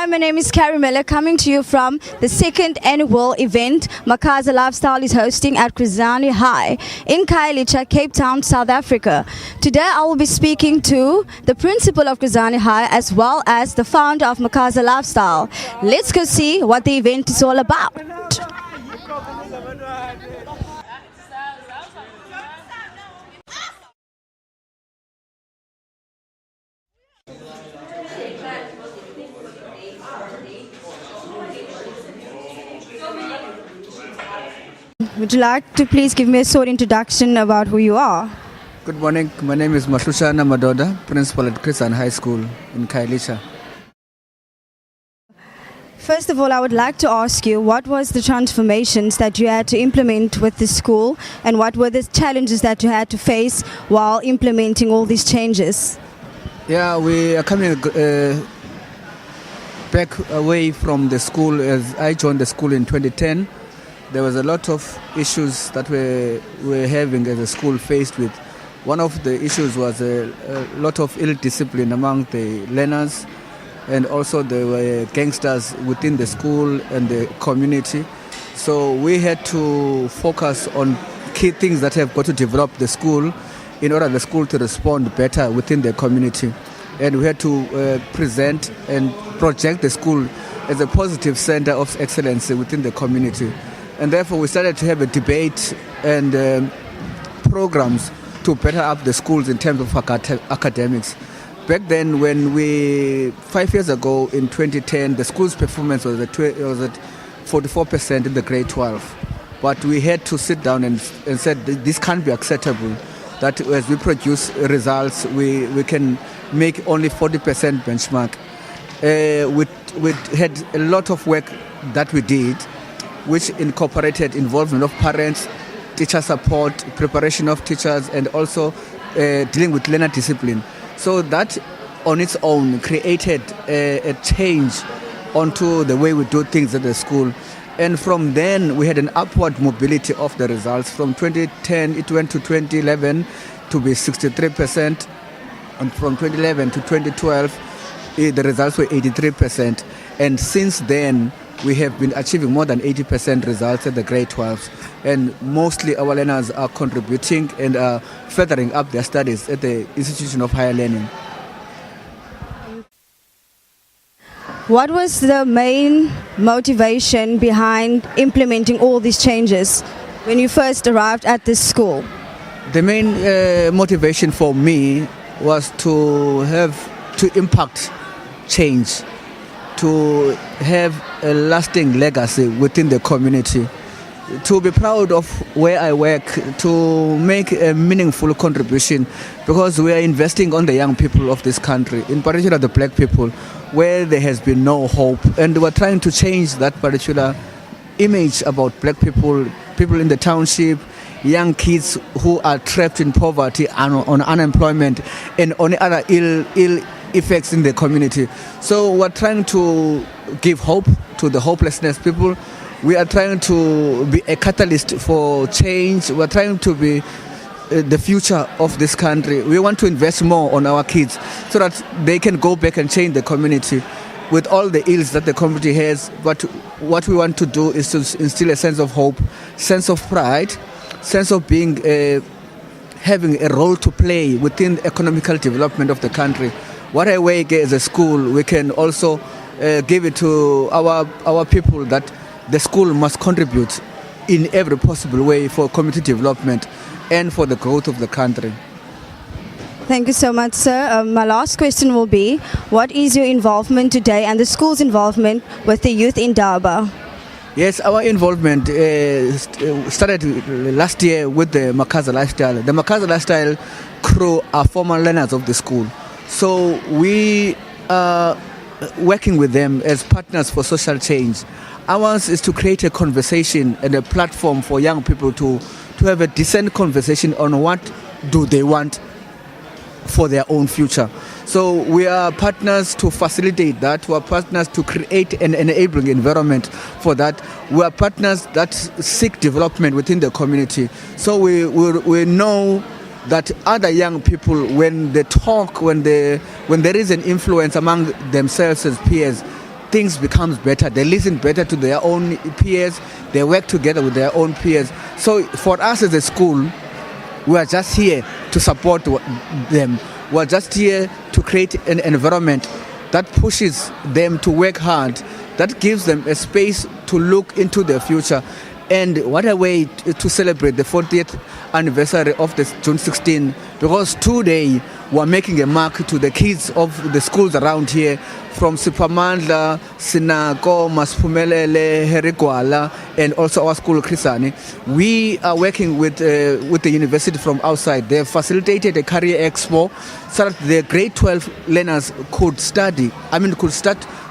Hi, my name is Carrie Miller, coming to you from the second annual event Makaza Lifestyle is hosting at Krizani High in Khayelitsha, Cape Town, South Africa. Today I will be speaking to the principal of Krizani High as well as the founder of Makaza Lifestyle. Let's go see what the event is all about. Would you like to please give me a short introduction about who you are? Good morning. My name is Mahlushana Madoda, principal at Christian High School in Khayelitsha. First of all, I would like to ask you, what was the transformations that you had to implement with the school, and what were the challenges that you had to face while implementing all these changes? Yeah, we are coming back away from the school. As I joined the school in 2010, there was a lot of issues that we were having as a school faced with. One of the issues was a lot of ill discipline among the learners, and also there were gangsters within the school and the community. So we had to focus on key things that have got to develop the school in order for the school to respond better within the community. And we had to present and project the school as a positive center of excellence within the community. And therefore we started to have a debate and programs to better up the schools in terms of academics. Back then, 5 years ago in 2010, the school's performance was at 44% in the grade 12. But we had to sit down and said this can't be acceptable, that as we produce results, we can make only 40% benchmark. We had a lot of work that we did, which incorporated involvement of parents, teacher support, preparation of teachers, and also dealing with learner discipline. So that on its own created a change onto the way we do things at the school. And from then we had an upward mobility of the results. From 2010 it went to 2011 to be 63%, and from 2011 to 2012 the results were 83%. And since then we have been achieving more than 80% results at the grade 12s, and mostly our learners are contributing and are furthering up their studies at the institution of higher learning. What was the main motivation behind implementing all these changes when you first arrived at this school? The main motivation for me was to impact change, to have a lasting legacy within the community, to be proud of where I work, to make a meaningful contribution, because we are investing on the young people of this country, in particular the black people, where there has been no hope. And we're trying to change that particular image about black people, people in the township, young kids who are trapped in poverty and on unemployment and on other ill effects in the community. So we're trying to give hope to the hopelessness people. We are trying to be a catalyst for change. We're trying to be the future of this country. We want to invest more on our kids so that they can go back and change the community with all the ills that the community has. But what we want to do is to instill a sense of hope, sense of pride, sense of being having a role to play within the economical development of the country. What I work as a school, we can also give it to our people that the school must contribute in every possible way for community development and for the growth of the country. Thank you so much, sir. My last question will be, what is your involvement today and the school's involvement with the youth in Durban? Yes, our involvement started last year with the Makaza Lifestyle. The Makaza Lifestyle crew are former learners of the school. So we are working with them as partners for social change. Ours is to create a conversation and a platform for young people to have a decent conversation on what do they want for their own future. So we are partners to facilitate that. We are partners to create an enabling environment for that. We are partners that seek development within the community. So we know that other young people, when they talk, when there is an influence among themselves as peers, things becomes better. They listen better to their own peers. They work together with their own peers. So for us as a school, we are just here to support them. We are just here to create an environment that pushes them to work hard, that gives them a space to look into their future. And what a way to celebrate the 40th anniversary of the June 16, because today we're making a mark to the kids of the schools around here, from Sipamandla, Sinako, Maspumelele, Herigwala, and also our school, Krisani. We are working with the university from outside. They have facilitated a career expo so that the grade 12 learners could start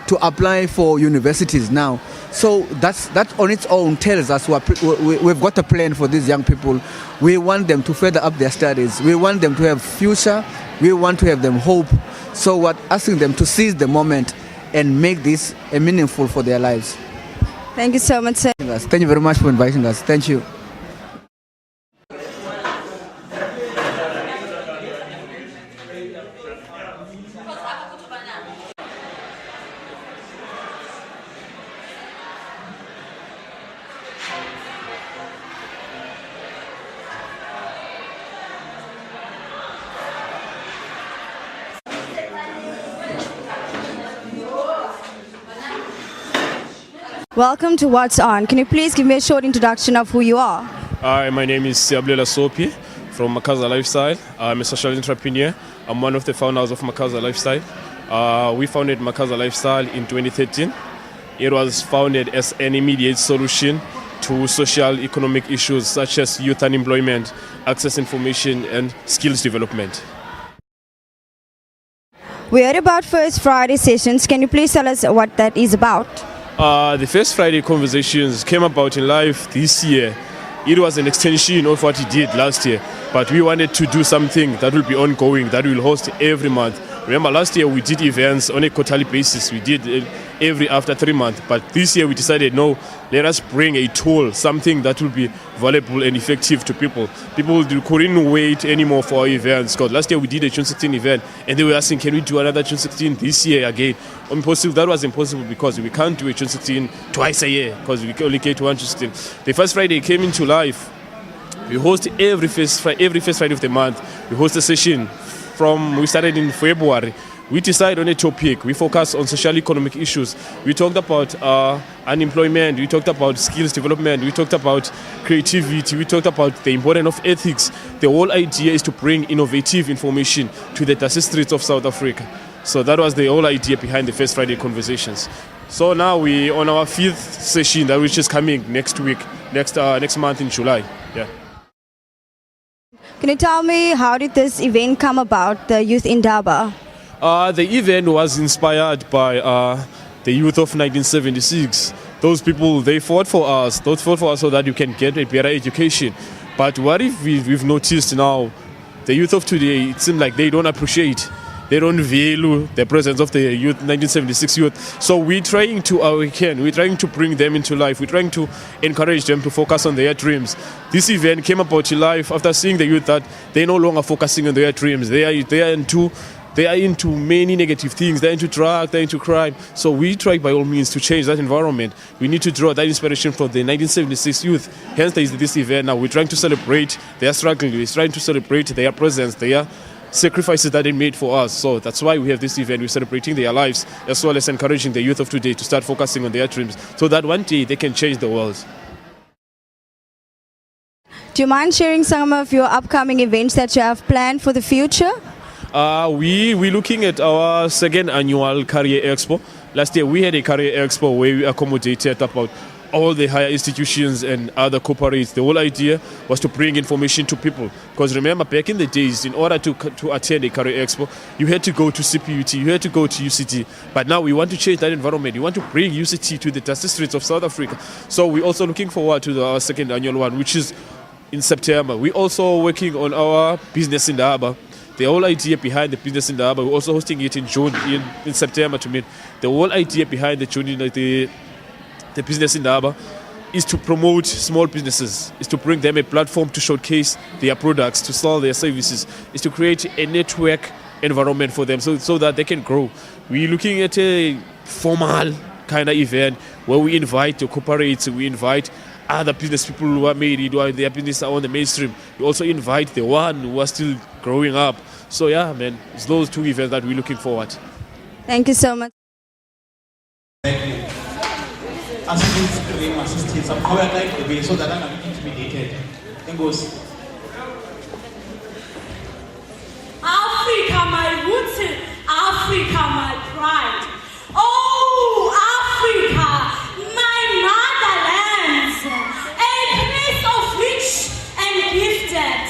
to apply for universities now. So that on its own tells us we've got a plan for these young people. We want them to further up their studies. We want them to have future. We want to have them hope. So we're asking them to seize the moment and make this meaningful for their lives. Thank you so much, sir. Thank you very much for inviting us. Thank you. Welcome to What's On. Can you please give me a short introduction of who you are? Hi, my name is Siabulela Sopi from Makaza Lifestyle. I'm a social entrepreneur. I'm one of the founders of Makaza Lifestyle. We founded Makaza Lifestyle in 2013. It was founded as an immediate solution to social economic issues such as youth unemployment, access information, and skills development. We heard about First Friday sessions. Can you please tell us what that is about? The First Friday conversations came about in life this year. It was an extension of what we did last year, but we wanted to do something that will be ongoing, that we'll host every month. Remember, last year we did events on a quarterly basis. We did every after 3 months, but this year we decided, no, let us bring a tool, something that will be valuable and effective to people. People couldn't wait anymore for our events, because last year we did a June 16 event, and they were asking, can we do another June 16 this year again? Impossible. That was impossible because we can't do a June 16 twice a year, because we only get one June 16. The First Friday came into life. We host every first Friday of the month. We host a session. We started in February. We decide on a topic. We focus on social economic issues. We talked about unemployment. We talked about skills development. We talked about creativity. We talked about the importance of ethics. The whole idea is to bring innovative information to the dusty streets of South Africa. So that was the whole idea behind the First Friday conversations. So now we on our 5th session, that which is coming next week, next month in July. Yeah. Can you tell me, how did this event come about, the Youth in Daba? The event was inspired by the youth of 1976. Those people, they fought for us. They fought for us so that you can get a better education. But what if we've noticed now, the youth of today, it seems like they don't appreciate, they don't value the presence of the youth, 1976 youth. So we're trying to bring them into life. We're trying to encourage them to focus on their dreams. This event came about to life after seeing the youth that they're no longer focusing on their dreams. They are into many negative things. They're into drugs, they're into crime. So we try by all means to change that environment. We need to draw that inspiration from the 1976 youth. Hence there is this event now. We're trying to celebrate their struggle. We're trying to celebrate their presence, their sacrifices that they made for us. So that's why we have this event. We're celebrating their lives, as well as encouraging the youth of today to start focusing on their dreams, so that one day they can change the world. Do you mind sharing some of your upcoming events that you have planned for the future? We're looking at our 2nd annual Career Expo. Last year we had a Career Expo where we accommodated about all the higher institutions and other corporates. The whole idea was to bring information to people. Because remember, back in the days, in order to attend a Career Expo, you had to go to CPUT, you had to go to UCT. But now we want to change that environment. We want to bring UCT to the dusty streets of South Africa. So we're also looking forward to our 2nd annual one, which is in September. We're also working on our Business in Daba. The whole idea behind the Business in Daba, we're also hosting it in June, in September to meet. The whole idea behind the Business in Daba is to promote small businesses, is to bring them a platform to showcase their products, to sell their services, is to create a network environment for them so that they can grow. We're looking at a formal kind of event where we invite the corporates, we invite other business people who are made it, or their business are on the mainstream. We also invite the one who are still growing up. So yeah, man, it's those two events that we're looking forward. Thank you so much. Thank you. Assistance, I'm going to like the way so that I'm not intimidated. Then goes. Africa, my roots, Africa, my pride. Oh, Africa, my motherland, a place of rich and gifted.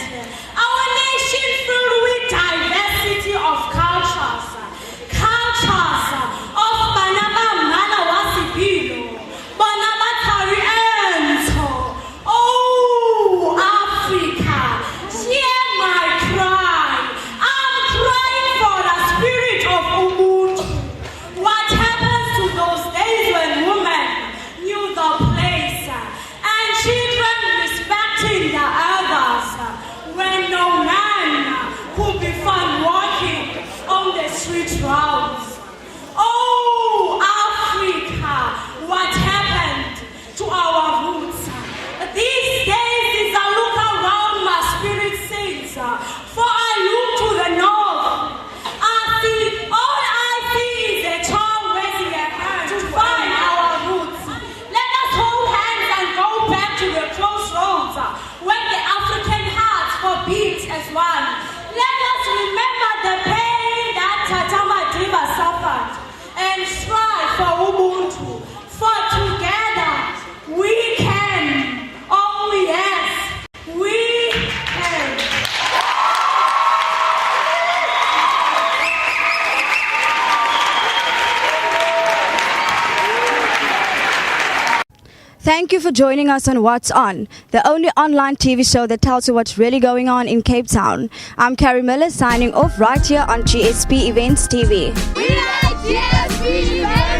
Our nation filled with diversity of cultures of Banaba Manawasipilo, Banaba Tariento. Oh, Africa, hear my cry. I'm crying for the spirit of Ubuntu. What happens to those days when women knew the place and children respecting the others, when no man could be found walking on the street roads? Oh, Africa, what happened to our roots? These days is a look around my spirit sings, for I look to the north. All I see is a child raising a hand to find our roots. Let us hold hands and go back to the crossroads when the African hearts beat as one. Let us remember the pain that Tatama Diva suffered and strive for Ubuntu. For together we can. Oh yes, we can. Thank you for joining us on What's On, the only online TV show that tells you what's really going on in Cape Town. I'm Carrie Miller signing off right here on GSP Events TV. We like GSP Events!